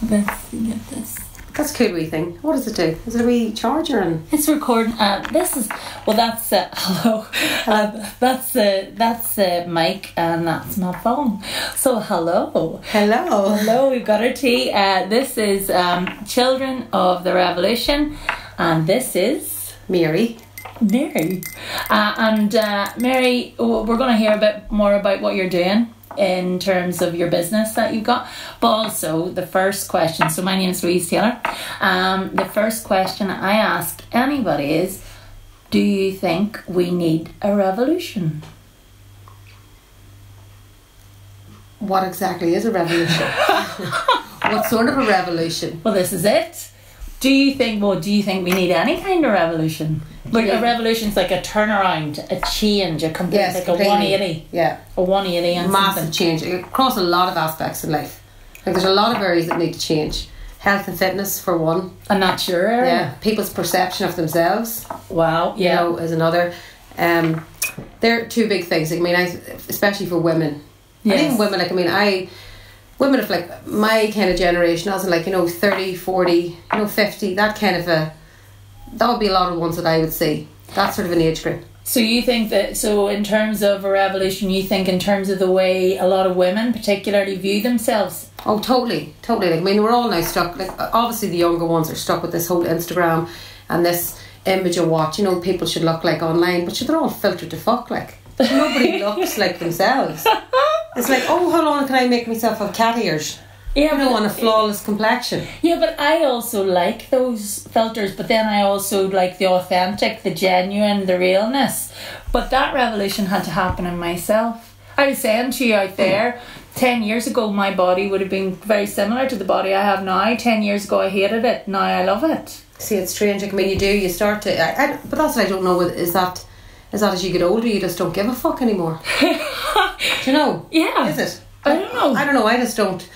Let's get this. That's a cool wee thing. What does it do? Is it a wee charger? And It's recording. This is that's hello. That's Mike, and that's my phone. So hello. We've got our tea. This is Children of the Revolution, and this is Mary. Mary, Mary, we're going to hear a bit more about what you're doing in terms of your business that you've got, but also the first question. So my name is Louise Taylor. The first question I ask anybody is, do you think we need a revolution? What exactly is a revolution? What sort of a revolution? Well, this is it. Do you think we need any kind of revolution? Like a revolution's like a turnaround, a change, a complete, yes, like completely. A 180. Yeah. A 180 and massive something. change across a lot of aspects in life. Like there's a lot of areas that need to change. Health and fitness for one. And that's your area? Yeah. People's perception of themselves. Wow. Yeah. You know, is another. They're two big things. I mean, especially for women. Yes. And even women, women of like my kind of generation, as in like, 30, 40, 50, that kind of that would be a lot of ones that I would see. That sort of an age group. So you think that, so in terms of a revolution, you think in terms of the way a lot of women particularly view themselves? Oh, totally. Like, I mean, we're all now stuck. Like, obviously the younger ones are stuck with this whole Instagram and this image of what, people should look like online, but they're all filtered to fuck, like. Nobody looks like themselves. It's like, oh, how long can I make myself have cat ears? Yeah, on a flawless complexion. Yeah, but I also like those filters, but then I also like the authentic, the genuine, the realness. But that revolution had to happen in myself. I was saying to you out there, 10 years ago my body would have been very similar to the body I have now. 10 years ago I hated it, now I love it. See, it's strange. I mean, you start to... but that's what I don't know, is that as you get older you just don't give a fuck anymore? Do you know? Yeah. Is it? I don't know. I just don't...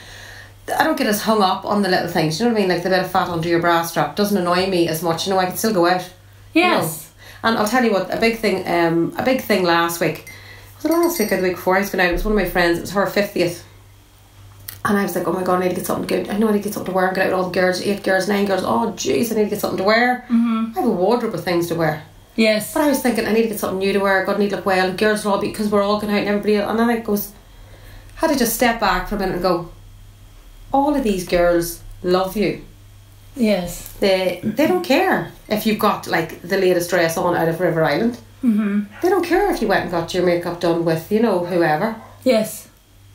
I don't get as hung up on the little things. You know what I mean? Like the bit of fat under your bra strap doesn't annoy me as much. I can still go out. Yes. And I'll tell you what, a big thing last week. Was it last week or the week before I was going out? It was one of my friends. It was her 50th. And I was like, oh my God, I need to get something good. I know I need to get something to wear. Get out with all the girls, 8 girls, 9 girls. Oh jeez, I need to get something to wear. I have a wardrobe of things to wear. Yes. But I was thinking, I need to get something new to wear. God, need to look well. And girls are all, because we're all going out and everybody else. And then had to just step back for a minute and go, all of these girls love you. Yes. They don't care if you've got like the latest dress on out of River Island. They don't care if you went and got your makeup done with whoever. Yes.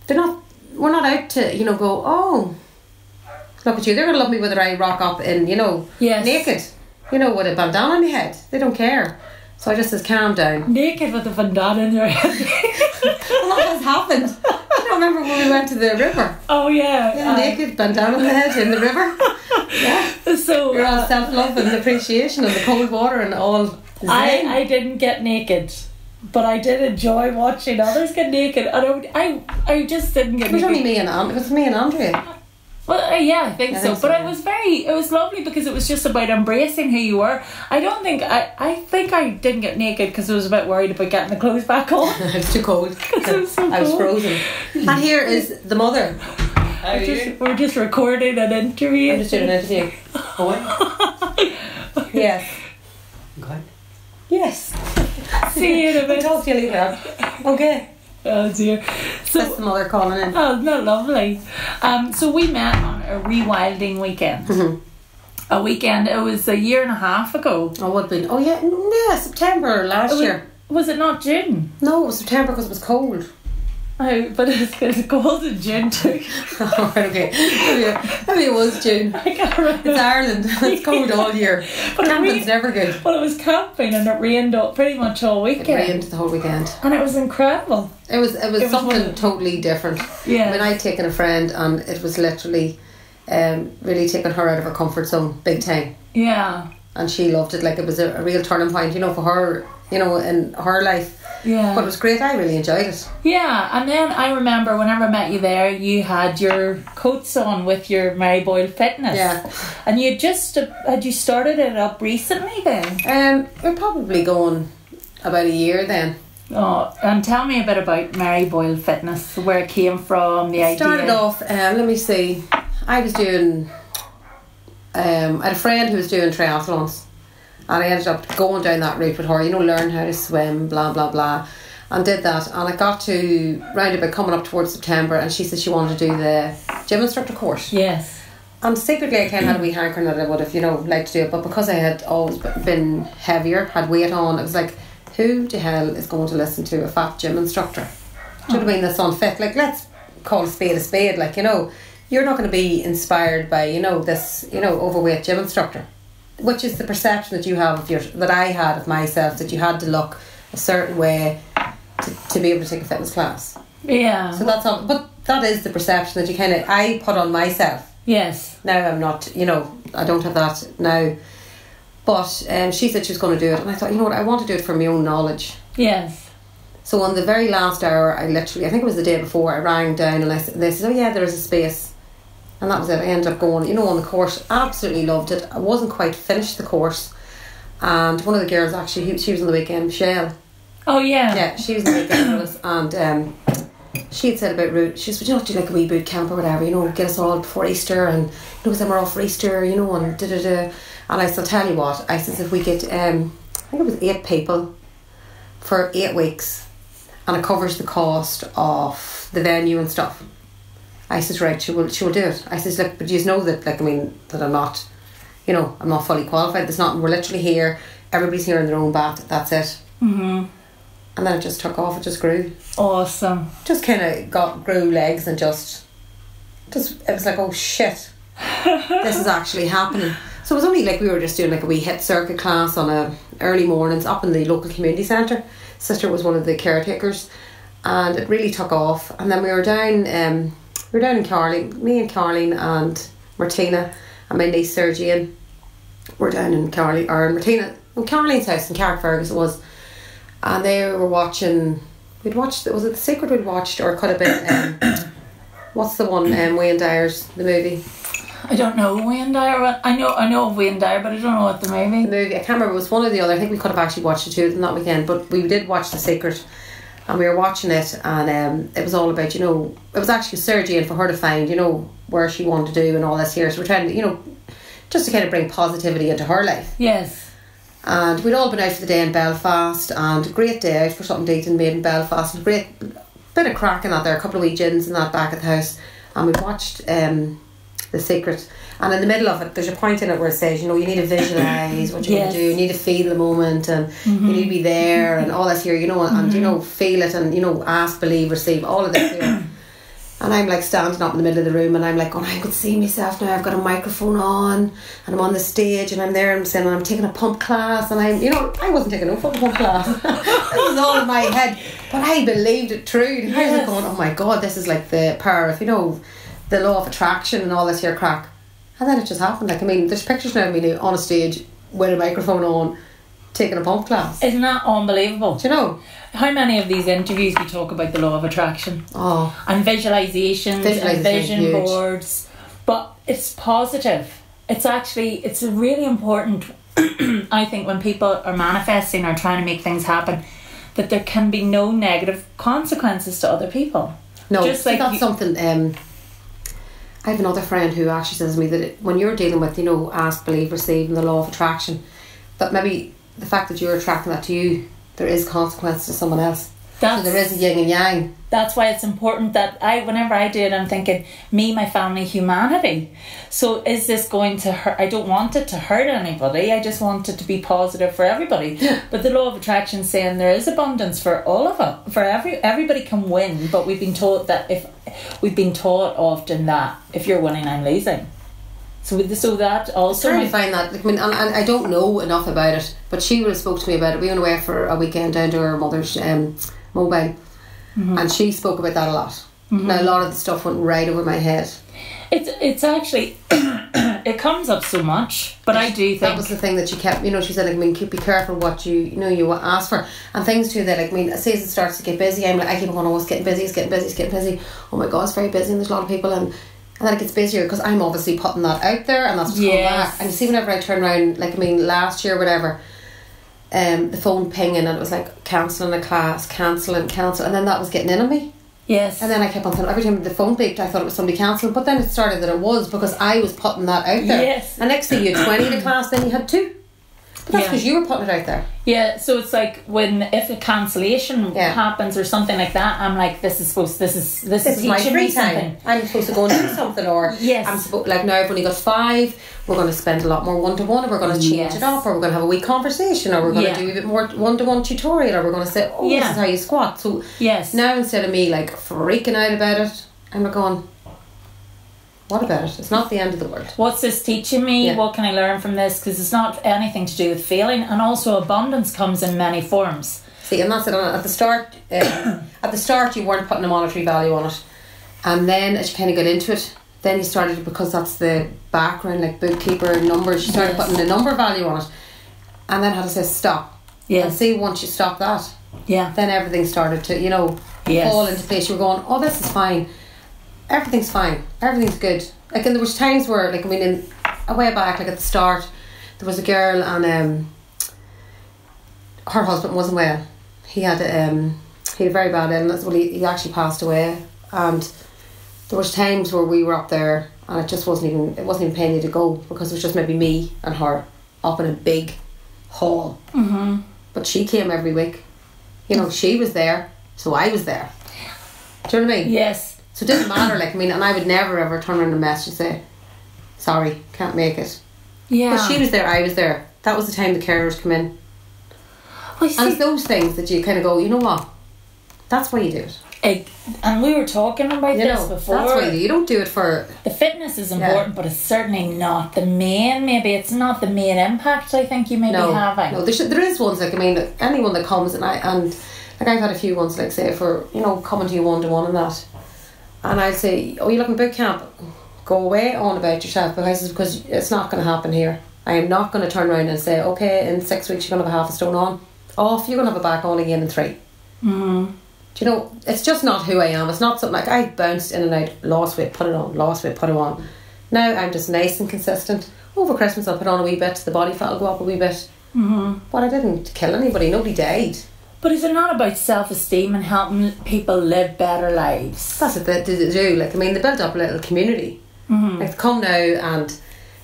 We're not out to go, oh, look at you, they're gonna love me whether I rock up in yes. naked with a bandana on my head. They don't care. So I just says, calm down. Naked with a bandana in your head. Well, that has happened. I remember when we went to the river. Oh yeah. Naked, bandana on the head in the river. Yeah. So you're all self-love and appreciation and the cold water and all. I didn't get naked, but I did enjoy watching others get naked, and I just didn't get naked. It was only me and Andrea. Well, yeah, I think so. But it was lovely because it was just about embracing who you were. I think I didn't get naked because I was a bit worried about getting the clothes back on. It was too cold. It was so I was cold. frozen. And here is the mother. We're just recording an interview. I'm just doing an interview. Yes. Okay. Yes. See you in a bit. Talk to you later. Okay. Oh dear. So that's the mother calling in. Oh, isn't that lovely? So we met on a rewilding weekend. A weekend, it was a year and a half ago. Oh, what been? Oh yeah, September last year. Was it not June? No, it was September because it was cold. Oh, but it's cold in June too. Oh, right, okay. Maybe it was June. I can't remember. It's Ireland. It's cold all year. But camping's never good. Well, it was camping and it rained pretty much all weekend. It rained the whole weekend. And it was incredible. It was something totally different. Yeah. I mean, I'd taken a friend and it was literally really taking her out of her comfort zone big time. Yeah. And she loved it. Like it was a real turning point, for her, in her life. Yeah. But it was great. I really enjoyed it. Yeah, and then I remember whenever I met you there, you had your coats on with your Mary Boyle Fitness. Yeah. And you had you started it up recently then? We're probably going about a year then. Oh, and tell me a bit about Mary Boyle Fitness, where it came from, the idea. Started off, let me see, I was doing, I had a friend who was doing triathlons, and I ended up going down that route with her, learn how to swim, blah blah blah, and did that. And I got to round about coming up towards September, and she said she wanted to do the gym instructor course. Yes. And secretly I kind of had a wee hankering that I would have, liked to do it, but because I had always been heavier, had weight on, it was like, who the hell is going to listen to a fat gym instructor? Do you know what I mean? That's unfit. Like, let's call a spade. Like, you're not going to be inspired by, this, overweight gym instructor, which is the perception that you have of that I had of myself, that you had to look a certain way to be able to take a fitness class. Yeah. So that's all, but that is the perception that I put on myself. Yes. Now I'm not, I don't have that now. But she said she was going to do it, and I thought, I want to do it for my own knowledge. Yes. So on the very last hour, I think it was the day before, I rang down and they said, oh yeah, there is a space. And that was it. I ended up going, on the course. Absolutely loved it. I wasn't quite finished the course. And one of the girls, actually, she was on the weekend, Michelle. Oh yeah. Yeah, she was on the weekend with us. And she had said about she said, do you like a wee boot camp or whatever, get us all before Easter, and because then we're off for Easter, and da-da-da. And I said, tell you what, I said, if we get I think it was 8 people for 8 weeks, and it covers the cost of the venue and stuff, I said, right, she will do it. I said, look, but you know that, that I'm not, I'm not fully qualified. There's not, we're literally here, everybody's here in their own bat, that's it. Mm-hmm. And then it just took off, it just grew. Awesome. Just kind of grew legs, and just it was like, oh shit, this is actually happening. So it was only like we were just doing like a wee hit circuit class on a early mornings up in the local community centre. Sister was one of the caretakers, and it really took off. And then we were down in Carling, me and Carleen and Martina and my niece Sarah Jane were down in Carleen's house in Carrickfergus it was. And they were watching, was it The Secret we'd watched, or it could have been, what's the one, Wayne Dyer's, the movie? I don't know Wayne Dyer. I know of Wayne Dyer, but I don't know what the movie. The movie, I can't remember, it was one or the other. I think we could have actually watched the two of them that weekend, but we did watch The Secret, and we were watching it, and it was all about, it was actually surgery, and for her to find, where she wanted to do and all this here. So we're trying to, just to kind of bring positivity into her life. Yes. And we'd all been out for the day in Belfast, and a great day out for something to eat and made in Belfast, and a great bit of crack in that there, a couple of wee gins and that back at the house. And we watched The Secret, and in the middle of it there's a point in it where it says, you need to visualise what you're going to do, you need to feel the moment, and you need to be there, and all this here, and feel it, and ask, believe, receive, all of this here. And I'm like standing up in the middle of the room, and I'm like, I could see myself now. I've got a microphone on, and I'm on the stage, and I'm there, and I'm saying, I'm taking a pump class, and I wasn't taking no fucking pump class. It was all in my head, but I believed it true. And I was like going, oh my god, this is like the power of, the law of attraction and all this here crack. And then it just happened. There's pictures now of me on a stage with a microphone on, taking a pump class. Isn't that unbelievable? Do you know? How many of these interviews we talk about the law of attraction? Oh. And visualisations and vision boards. But it's positive. It's really important, I think, when people are manifesting or trying to make things happen, that there can be no negative consequences to other people. No, just like that's something. I have another friend who actually says to me that when you're dealing with, ask, believe, receive, and the law of attraction, that maybe the fact that you're attracting that to you, there is consequence to someone else. So there is a yin and yang. That's why it's important that whenever I do it, I'm thinking, me, my family, humanity. So is this going to hurt? I don't want it to hurt anybody. I just want it to be positive for everybody. But the law of attraction is saying there is abundance for all of it. For everybody can win, but we've been taught often that if you're winning, I'm losing. So that also, I'm trying to find that. And I don't know enough about it, but she would have spoke to me about it. We went away for a weekend down to her mother's mobile, and she spoke about that a lot. Now a lot of the stuff went right over my head. It's actually it comes up so much, but I do think that was the thing that she kept. She said, be careful what you ask for, and things too that say as it starts to get busy, I keep going, it's getting busy. Oh my god, it's very busy, and there's a lot of people, and then it gets busier because I'm obviously putting that out there, and that's what's coming back. And you see, whenever I turn around, last year, whatever, the phone pinging, and it was like cancelling a class, cancel, and then that was getting in on me. Yes. And then I kept on thinking, every time the phone beeped, I thought it was somebody cancelling. But then it started that it was, because I was putting that out there. Yes. And next thing you had 20 in the class, then you had 2. But that's because you were putting it out there. Yeah, so it's like if a cancellation happens or something like that, I'm like, this is my free time. I'm supposed to go and do something, or I'm supposed, like, now I've only got 5. We're going to spend a lot more one-to-one, or we're going to change it up, or we're going to have a wee conversation, or we're going to do a bit more one-to-one tutorial, or we're going to say, this is how you squat. So now, instead of me like freaking out about it, I'm going, what about it? It's not the end of the world. What's this teaching me? Yeah. What can I learn from this? Because it's not anything to do with feeling, and also abundance comes in many forms. See, and that's it. At the start, you weren't putting a monetary value on it, and then as you kind of got into it, then you started, because that's the background, like bookkeeper numbers. You started putting the number value on it, and then had to say stop. Yeah. And see, once you stop that, then everything started to fall into place. You were going, oh, this is fine. Everything's fine. Everything's good. Like, and there was times where, like, I mean, in a way back, like at the start, there was a girl, and her husband wasn't well. He had a very bad illness. Well, he actually passed away, and there was times where we were up there, and it wasn't even paying you to go, because it was just maybe me and her up in a big hall. Mm-hmm. But she came every week. She was there, so I was there. Do you know what I mean? Yes. So it didn't matter, like, I mean, and I would never ever turn around and message and say, sorry, can't make it. Yeah. But she was there, I was there. That was the time the carers come in. And it's those things that you kind of go, you know what? That's why you do it. And we were talking about this before. That's why you don't do it for... The fitness is important, but it's certainly not the main, maybe it's not the main impact I think you may be having. No, there is ones, like, I mean, anyone that comes, and I've had a few ones, like, say, for, coming to you one-to-one and that. And I'd say, oh, you're looking boot camp, go away on about yourself, because it's not going to happen here. I am not going to turn around and say, okay, in 6 weeks you're going to have a half a stone on. Off, you're going to have a back on again in 3. Mm-hmm. Do you know, it's just not who I am. It's not something like I bounced in and out, lost weight, put it on, lost weight, put it on. Now I'm just nice and consistent. Over Christmas I'll put on a wee bit, the body fat will go up a wee bit. Mm-hmm. But I didn't kill anybody, nobody died. But is it not about self-esteem and helping people live better lives? That's what they do. Like, I mean, they built up a little community. Mm-hmm. Like, they come now and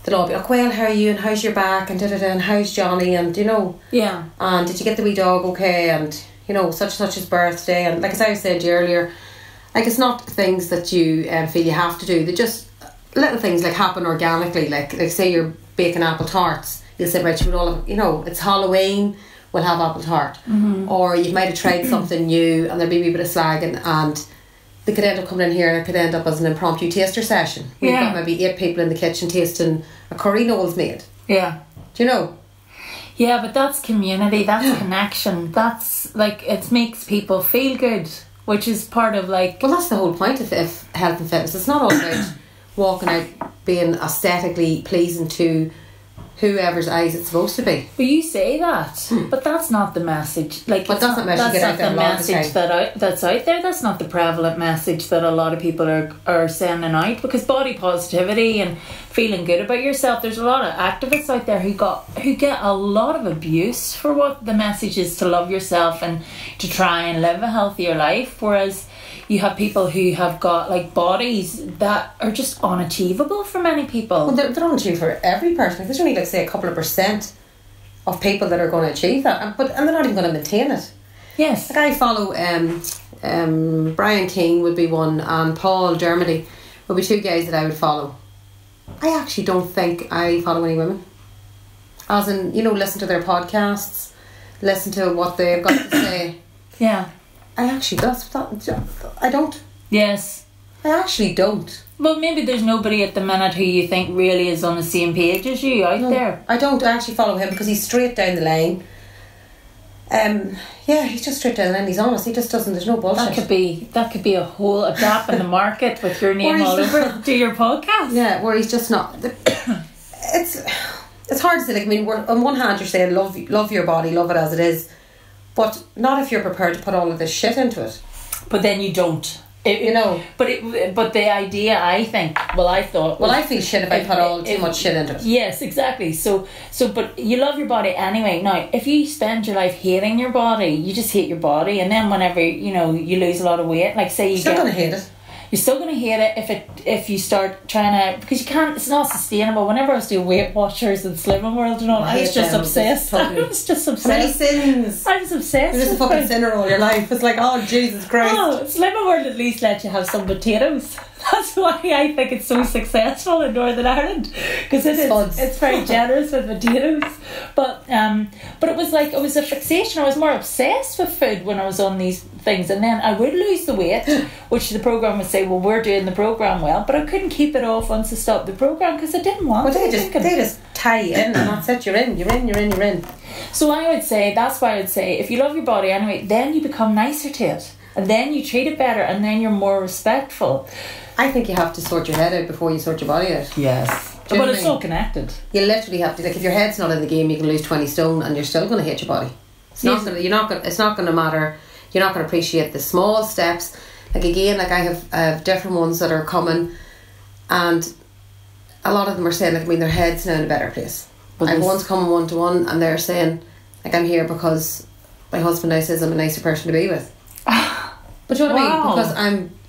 they'll all be like, well, how are you, and how's your back, and da-da-da, and how's Johnny, and and did you get the wee dog okay, and such and such his birthday, and like, as I was saying to you earlier, like, it's not things that you feel you have to do. They're just little things, like, happen organically. Like say you're baking apple tarts, you'll say, right, you would all it's Halloween, we'll have apple tart. Mm-hmm. Or you might have tried something new and there'll be a wee bit of slagging, and they could end up coming in here, and it could end up as an impromptu taster session. We've got maybe 8 people in the kitchen tasting a curry Noel's made. Yeah. Do you know? Yeah, but that's community, that's connection, that's like, it makes people feel good, which is part of, like... Well, that's the whole point of health and fitness. It's not all about walking out being aesthetically pleasing to whoever's eyes it's supposed to be. But you say that, but that's not the message. Like, but that's not the message that's out there. That's not the prevalent message that a lot of people are sending out, because body positivity and feeling good about yourself, there's a lot of activists out there who get a lot of abuse for what the message is, to love yourself and to try and live a healthier life, whereas you have people who have got, like, bodies that are just unachievable for many people. Well, they're unachievable for every person. There's only, like, say, a couple of % of people that are going to achieve that, and they're not even going to maintain it. Yes. Like, I follow Brian King would be one, and Paul Dermody would be 2 guys that I would follow. I actually don't think I follow any women. As in, listen to their podcasts, listen to what they've got to say. Yeah. I actually I don't. Yes. I actually don't. Well, maybe there's nobody at the minute who you think really is on the same page as you out there. I don't actually follow him, because he's straight down the line. He's just straight down the line. He's honest. He just doesn't. There's no bullshit. That could be a gap in the market with your name all over. Do your podcast. Yeah, where he's just not. It's hard to say. Like, I mean, on one hand, you're saying love your body, love it as it is. But not if you're prepared to put all of this shit into it. But then you don't. you know. But the idea, I think, I thought... Well, I feel shit if I put too much shit into it. Yes, exactly. So, but you love your body anyway. Now, if you spend your life hating your body, you just hate your body, and then whenever, you know, you lose a lot of weight, like say You're still going to hate it. You're still going to hate it if you start trying to, because you can't, it's not sustainable. Whenever I was doing Weight Watchers and Slimming World and all, I was just obsessed. I was just obsessed. How many sins? I was obsessed. You're just a fucking sinner all your life. It's like, oh, Jesus Christ. Oh, Slimming World at least lets you have some potatoes. That's why I think it's so successful in Northern Ireland, because it's very generous with potatoes. But it was like, it was a fixation. I was more obsessed with food when I was on these things, and then I would lose the weight, which the programme would say, well, we're doing the programme well, but I couldn't keep it off once I stopped the programme because I didn't want they just tie you in, and that's it. You're in. So I would say, that's why I would say, if you love your body anyway, then you become nicer to it, and then you treat it better, and then you're more respectful. I think you have to sort your head out before you sort your body out. Yes. But it's all connected. You literally have to, like, if your head's not in the game, you can lose 20 stone and you're still going to hate your body. It's not going to matter. You're not going to appreciate the small steps. Like, again, like I have different ones that are coming, and a lot of them are saying, like, I mean, their head's now in a better place. I have ones coming 1-to-1 and they're saying, like, I'm here because my husband now says I'm a nicer person to be with. But you know what I mean? Because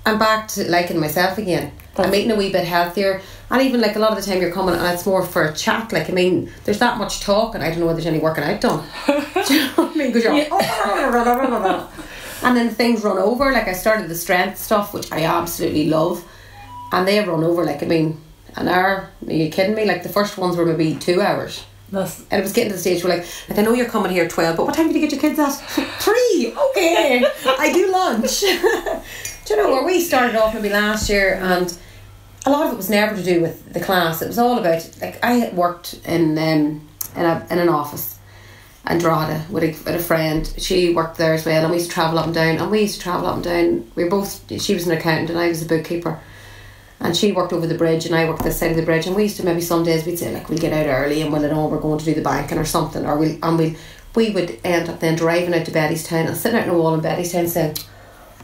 I'm back to liking myself again. I'm eating a wee bit healthier, and even like a lot of the time you're coming and it's more for a chat. Like, I mean, there's that much talk, and I don't know whether there's any working out done. Do you know what I mean? Because you're and then things run over. Like, I started the strength stuff, which I absolutely love, and they run over. Like, I mean, an hour. Are you kidding me? Like, the first ones were maybe 2 hours. And it was getting to the stage where like I know you're coming here at 12, but what time did you get your kids at? 3. Okay, I do lunch. Do you know where we started off maybe last year, and a lot of it was never to do with the class. It was all about, like, I had worked in an office in Drogheda with a friend. She worked there as well, and we used to travel up and down. We were both, she was an accountant and I was a bookkeeper, and she worked over the bridge and I worked this side of the bridge, and we used to, maybe some days we'd say, like, we'll get out early and we'll know we're going to do the banking or something, or we would end up then driving out to Bettystown and sitting out on a wall in Bettystown saying,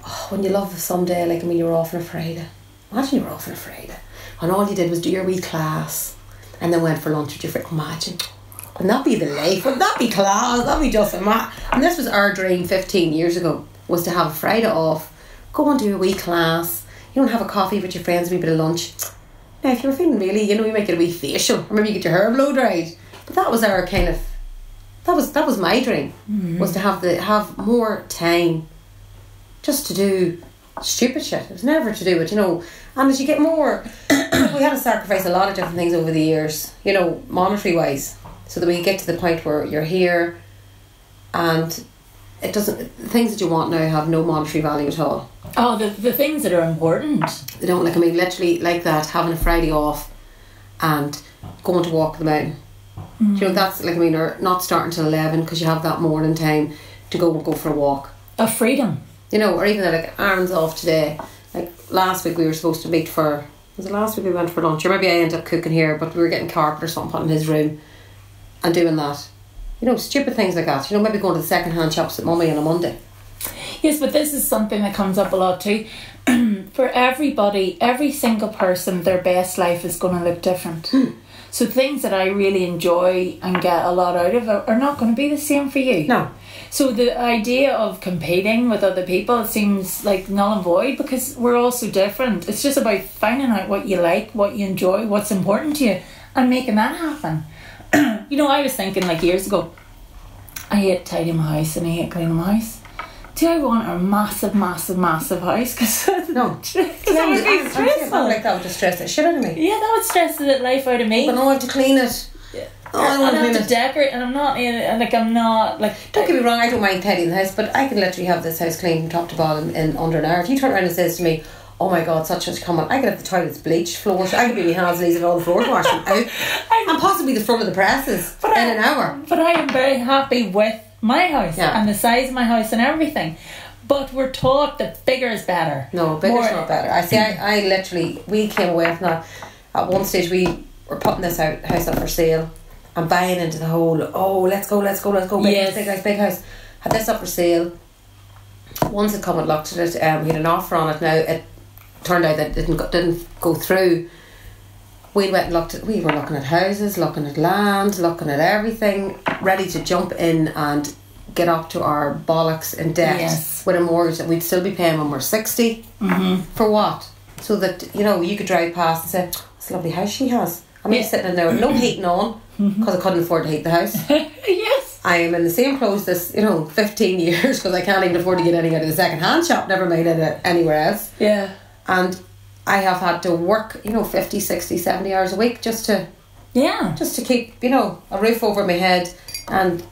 oh, when you love someday, like, I mean, you were off on a Friday. Imagine you were off on a Friday and all you did was do your wee class and then went for lunch with your friend. Imagine. Wouldn't that be the life? Wouldn't that be class? That'd be just and this was our dream 15 years ago, was to have a Friday off, go and do a wee class, you know, have a coffee with your friends, a wee bit of lunch. Now, if you were feeling really, you know, you might get a wee facial, or maybe you get your hair blow dried. But that was our kind of, that was my dream, was to have more time just to do stupid shit. It was never to do it, you know. And as you get more, we had to sacrifice a lot of different things over the years, you know, monetary wise, so that we get to the point where you're here and it doesn't, the things that you want now have no monetary value at all. Oh, the things that are important. They don't, like, I mean, literally like that, having a Friday off and going to walk the mountain. You know, that's, like, I mean, or not starting till 11 because you have that morning time to go for a walk. A freedom. You know, or even like Aaron's off today. Like, last week we were supposed to meet for, was it last week we went for lunch, or maybe I ended up cooking here, but we were getting carpet or something in his room and doing that. You know, stupid things like that. You know, maybe going to the second hand shops with mummy on a Monday. Yes, but this is something that comes up a lot too. For everybody, every single person, their best life is going to look different. So things that I really enjoy and get a lot out of are not going to be the same for you. No. So the idea of competing with other people seems like null and void, because we're all so different. It's just about finding out what you like, what you enjoy, what's important to you, and making that happen. You know, I was thinking, like, years ago, I hate tidying my house and I hate cleaning my house. Do I want a massive house? Because no, that would be stressful. Like, that would just stress the shit out of me. Yeah, that would stress the life out of me. But no, I have to clean it. Oh, I have to decorate, and I'm not like. Don't get me wrong, I don't mind tidying the house, but I can literally have this house clean from top to bottom in under an hour. If you turn around and says to me, oh my god, such come on, I could have the toilets bleached, floors, I could be my hands and all the floors washed out, and possibly the front of the presses in an hour. But I am very happy with my house and the size of my house and everything. But we're taught that bigger is better. No, bigger's not better. I literally, we came away from that. At one stage we were putting this house up for sale and buying into the whole, oh, let's go, big house. Had this up for sale, once it come and looked at it, we had an offer on it. Now it turned out that it didn't go through. We went and we were looking at houses, looking at land, looking at everything, ready to jump in and get up to our bollocks in debt with a mortgage that we'd still be paying when we're 60. For what? So that, you know, you could drive past and say, "It's a lovely house she has." I'm sitting in there with no heating on because I couldn't afford to heat the house. Yes. I am in the same clothes this, 15 years because I can't even afford to get anything out of the second hand shop, never mind anywhere else. Yeah. And I have had to work, 50, 60, 70 hours a week just to keep, a roof over my head. And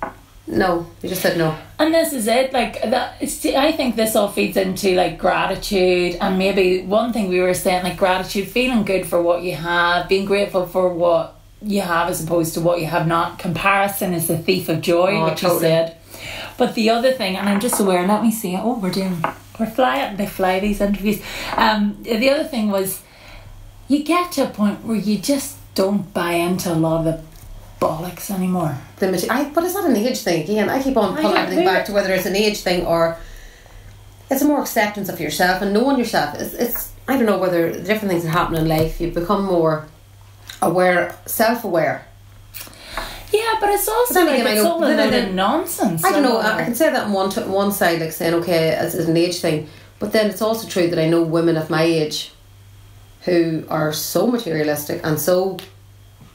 no, you just said no. And this is it, like that. I think this all feeds into like gratitude, and maybe one thing we were saying, like gratitude, feeling good for what you have, being grateful for what you have as opposed to what you have not. Comparison is the thief of joy, which you said. But the other thing, and I'm just aware, let me see. Oh, they fly these interviews. The other thing was, you get to a point where you just don't buy into a lot of the bollocks anymore. But it's not an age thing again. I keep on pulling everything back to whether it's an age thing or it's a more acceptance of yourself and knowing yourself. It's I don't know whether the different things that happen in life, you become more aware, self-aware. Yeah, but it's also it's all a lot of nonsense. I don't know. I can say that on one side, like saying, okay, it's an age thing, but then it's also true that I know women of my age who are so materialistic and so,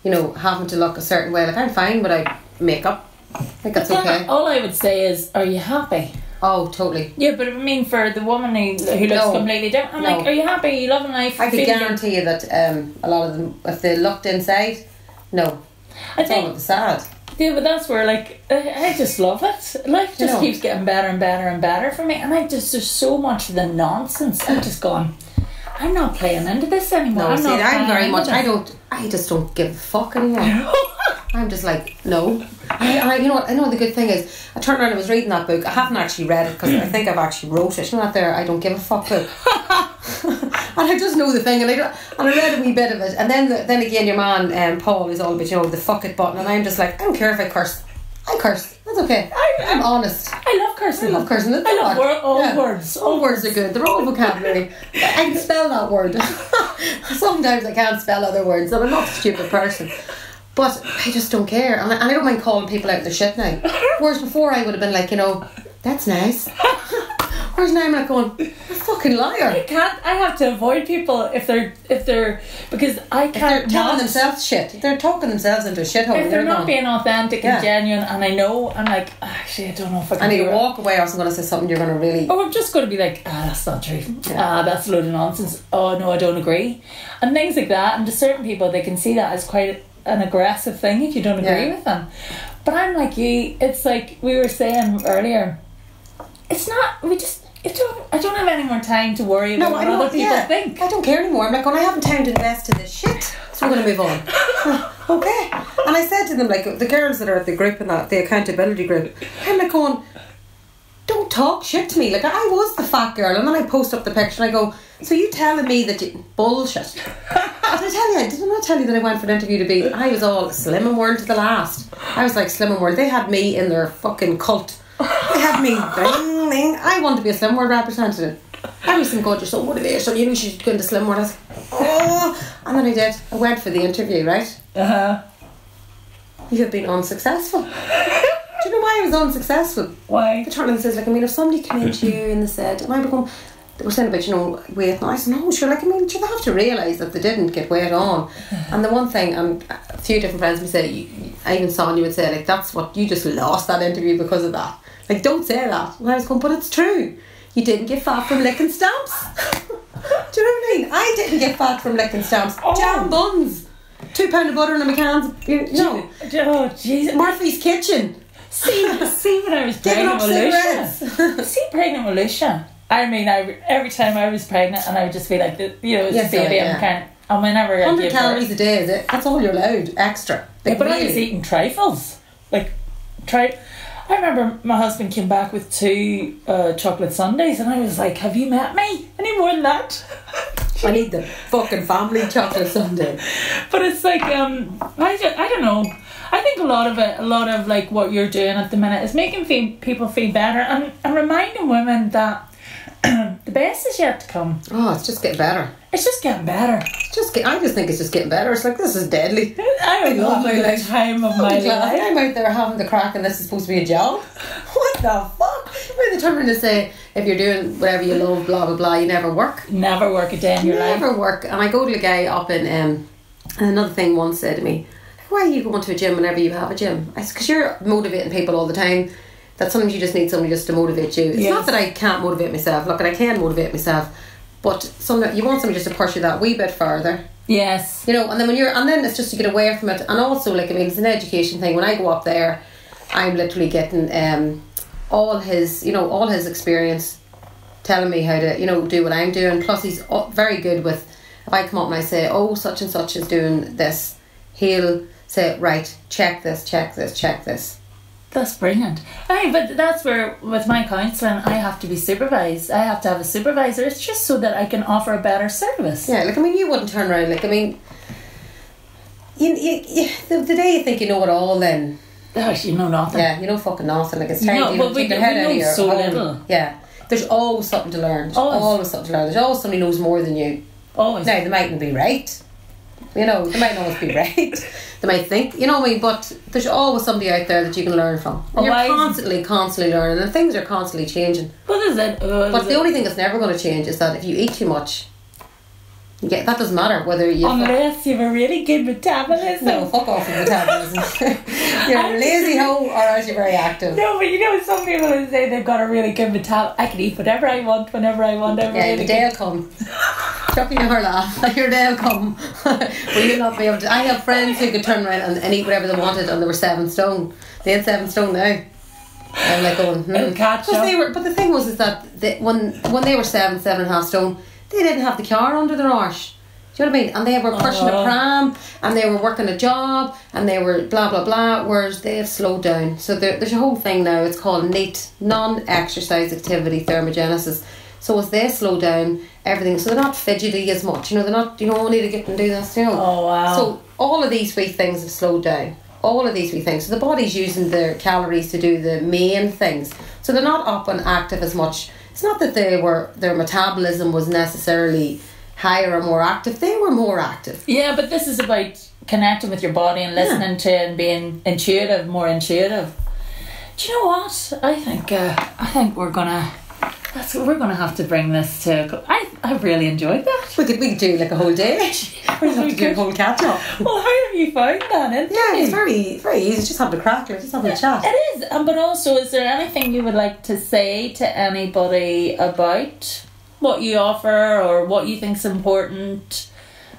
having to look a certain way. Like, I'm fine without makeup. I think that's okay. All I would say is, are you happy? Oh, totally. Yeah, but I mean, for the woman who looks completely different, I'm like, are you happy? Are you loving life? I can guarantee you that a lot of them, if they looked inside, no. It's all sad. Yeah, but that's where, like, I just love it. Life just keeps getting better and better and better for me, and there's so much of the nonsense. I'm just going, I'm not playing into this anymore. No, I just don't give a fuck anymore. I'm just like, no. I know the good thing is, I turned around and was reading that book. I haven't actually read it because I think I've actually wrote it. That there, I don't give a fuck book. And I just know the thing, and I read a wee bit of it, and then again, your man Paul is all about the fuck it button, and I'm just like, I don't care if I curse. I curse. That's okay. I'm honest. I love cursing. I love cursing. I love all words. All words are good. They're all vocabulary. I can spell that word. Sometimes I can't spell other words, and I'm not a stupid person. But I just don't care, and I don't mind calling people out their shit now. Whereas before I would have been like, that's nice. Whereas now I'm like going, a fucking liar. I have to avoid people if they're because I can't. If they're telling themselves shit. They're talking themselves into a shithole. If they're not being authentic and genuine, and I know, I'm like, actually, I don't know if I can. I need to walk away, or I'm going to say something you're going to really. Oh, I'm just going to be like, that's not true. That's a load of nonsense. Oh no, I don't agree, and things like that. And to certain people, they can see that as quite an aggressive thing if you don't agree with them. But I'm like you. It's like we were saying earlier. It's not. I don't have any more time to worry about what other people think. I don't care anymore. I'm like, I haven't time to invest in this shit, so we're going to move on. Okay. And I said to them, like, the girls that are at the group and the accountability group, I'm like going, don't talk shit to me. Like, I was the fat girl, and then I post up the picture and I go, so you telling me that you bullshit? Did I not tell you that I went for an interview I was all Slim and World to the last. I was like Slim and World. They had me in their fucking cult. They had me bling, bling. I want to be a Slim World representative. Every some God, you're so motivated, so you should go into Slim World. I was like, oh. And then I did. I went for the interview, right? You have been unsuccessful. Do you know why I was unsuccessful? Why? The turn says, like, if somebody came into you and they said, and I become, they were saying about, weight, and I said, no, sure, like, they have to realise that they didn't get weight on. And the one thing, and a few different friends would say, I even saw you would say, like, that's what, you just lost that interview because of that. Like, don't say that. And I was going, but it's true. You didn't get fat from licking stamps. Do you know what I mean? I didn't get fat from licking stamps. Jam buns. £2 of butter in a McCann's. Oh, Jesus. Murphy's Kitchen. See when I was pregnant with Lucia. See, pregnant with Lucia. I mean, every time I was pregnant, and I would just be like, it's a baby, and whenever 100 calories a day, is it? That's all you're allowed, extra. But I was eating trifles. I remember my husband came back with 2 chocolate sundaes, and I was like, have you met me? Any more than that? I need the fucking family chocolate sundae. But it's like, I don't know. I think a lot of like what you're doing at the minute is making people feel better and reminding women that the best is yet to come. Oh, it's just getting better. It's just getting better. I just think it's just getting better. It's like, this is deadly. I love my life. Time of my life. I'm out there having the crack and this is supposed to be a job. What the fuck? When they turn around and say, if you're doing whatever you love, blah blah blah, you never work. Never work a day in your life. Never work. And I go to a guy up in and another thing once said to me, why are you going to a gym whenever you have a gym? I said, because you're motivating people all the time. That sometimes you just need somebody just to motivate you. It's not that I can't motivate myself. Look, I can motivate myself, but you want somebody just to push you that wee bit further. Yes. You know, and then it's just to get away from it. And also, like, I mean, it's an education thing. When I go up there, I'm literally getting all his experience telling me how to, do what I'm doing. Plus, he's very good with, if I come up and I say, oh, such and such is doing this, he'll say, right, check this, check this, check this. That's brilliant. Aye, but that's where, with my counselling, I have to be supervised. I have to have a supervisor. It's just so that I can offer a better service. Yeah, like, I mean, you wouldn't turn around, like, I mean, the day you think you know it all, then... Oh, you know nothing. Yeah, you know fucking nothing. Like, it's time to take your head out of your so home. little. Yeah. There's always something to learn. There's always something to learn. There's always somebody who knows more than you. Always. Now, they mightn't be right. They might not always be right. They might think, what I mean, but there's always somebody out there that you can learn from. And you're constantly learning, and things are constantly changing. What is it? But the only thing that's never going to change is that if you eat too much, that doesn't matter whether you... Unless you have a really good metabolism. No, fuck off with metabolism. You're a lazy hoe or else you're very active. No, but some people will say they've got a really good metabolism. I can eat whatever I want, whenever I want. Yeah, the day will come. Chucking your laugh. Your day will come. Will you not be able to... I have friends who could turn around and eat whatever they wanted and they were 7 stone. They ain't 7 stone now. I'm like going, It'll catch up. But the thing was is that when they were 7.5 stone, they didn't have the car under their arse. Do you know what I mean? And they were pushing a pram, and they were working a job, and they were blah blah blah. Whereas they have slowed down. So there's a whole thing now. It's called NEAT, non-exercise activity thermogenesis. So as they slow down, everything, so they're not fidgety as much. They're not. I need to get and do this. Oh wow! So all of these 3 things have slowed down. All of these 3 things. So the body's using their calories to do the main things. So they're not up and active as much. It's not that their metabolism was necessarily higher or more active. They were more active. Yeah, but this is about connecting with your body and listening to it and being more intuitive. Do you know what? I think we're gonna have to bring this to. I really enjoyed that. We could do like a whole day. We'd have to do a whole catch up. Well, how have you found that? Yeah, it's very very easy. Just have the crackler, just have a chat. It is, but also, is there anything you would like to say to anybody about what you offer or what you think's important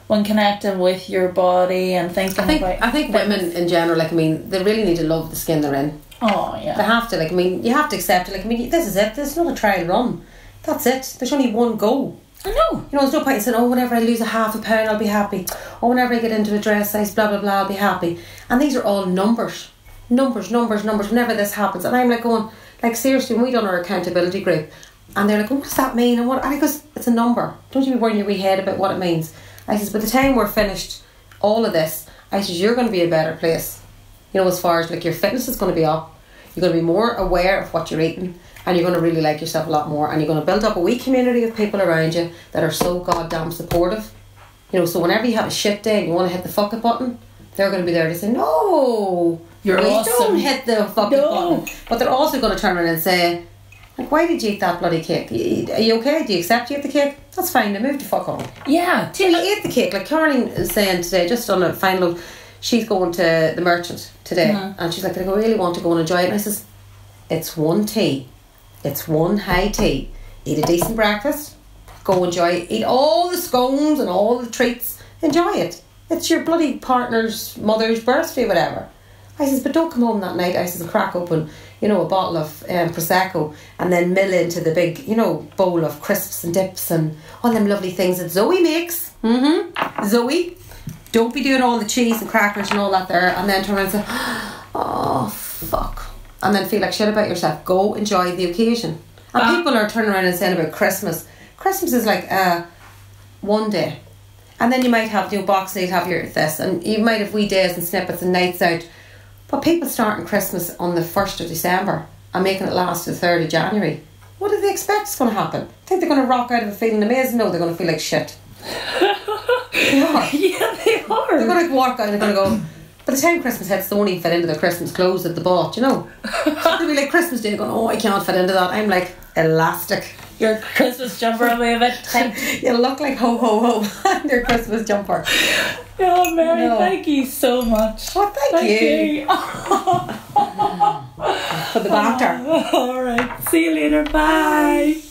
when connecting with your body and thinking about? I think women in general, like, I mean, they really need to love the skin they're in. Oh yeah. They have to, like, I mean, you have to accept it. Like, I mean, this is it. There's not a trial run. That's it. There's only one goal. I know. There's no point in saying, oh, whenever I lose a half a pound, I'll be happy. Oh, whenever I get into a dress size, blah, blah, blah, I'll be happy. And these are all numbers. Numbers. Whenever this happens. And I'm like going, like, seriously, when we done our accountability group, and they're like, oh, what does that mean? And I goes, it's a number. Don't you be worrying your wee head about what it means. I says, by the time we're finished all of this, I says, you're going to be a better place. As far as, like, your fitness is going to be up. You're going to be more aware of what you're eating. And you're going to really like yourself a lot more. And you're going to build up a wee community of people around you that are so goddamn supportive. So whenever you have a shit day and you want to hit the fuck it button, they're going to be there to say, no, you're awesome. Don't hit the fuck it button. But they're also going to turn around and say, like, why did you eat that bloody cake? Are you okay? Do you accept you ate the cake? That's fine, now move the fuck on. Yeah. You ate the cake. Like Caroline is saying today, just on a final, she's going to the Merchant today. And she's like, I really want to go and enjoy it. And I says, it's one tea. It's one high tea. Eat a decent breakfast. Go enjoy it. Eat all the scones and all the treats. Enjoy it. It's your bloody partner's mother's birthday, whatever. I says, but don't come home that night. I says, and crack open, a bottle of Prosecco and then mill into the big, bowl of crisps and dips and all them lovely things that Zoe makes. Zoe, don't be doing all the cheese and crackers and all that there and then turn around and say, oh, fuck. And then feel like shit about yourself. Go enjoy the occasion. And people are turning around and saying about Christmas. Christmas is like one day. And then you might have, Boxing Day, have your this. And you might have wee days and snippets and nights out. But people starting Christmas on the 1st of December and making it last to the 3rd of January. What do they expect is going to happen? Think they're going to rock out of it feeling amazing? No, they're going to feel like shit. They are. Yeah, they are. They're going to walk out and they're going to go, by the time Christmas hits, they won't even fit into their Christmas clothes that they bought, you know. They'll be like Christmas Day going, oh, I can't fit into that. I'm like, elastic. Your Christmas jumper will be a bit tight. You look like ho ho ho in your Christmas jumper. Oh, Mary, thank you so much. Oh, thank you. For the banter. All right. See you later. Bye.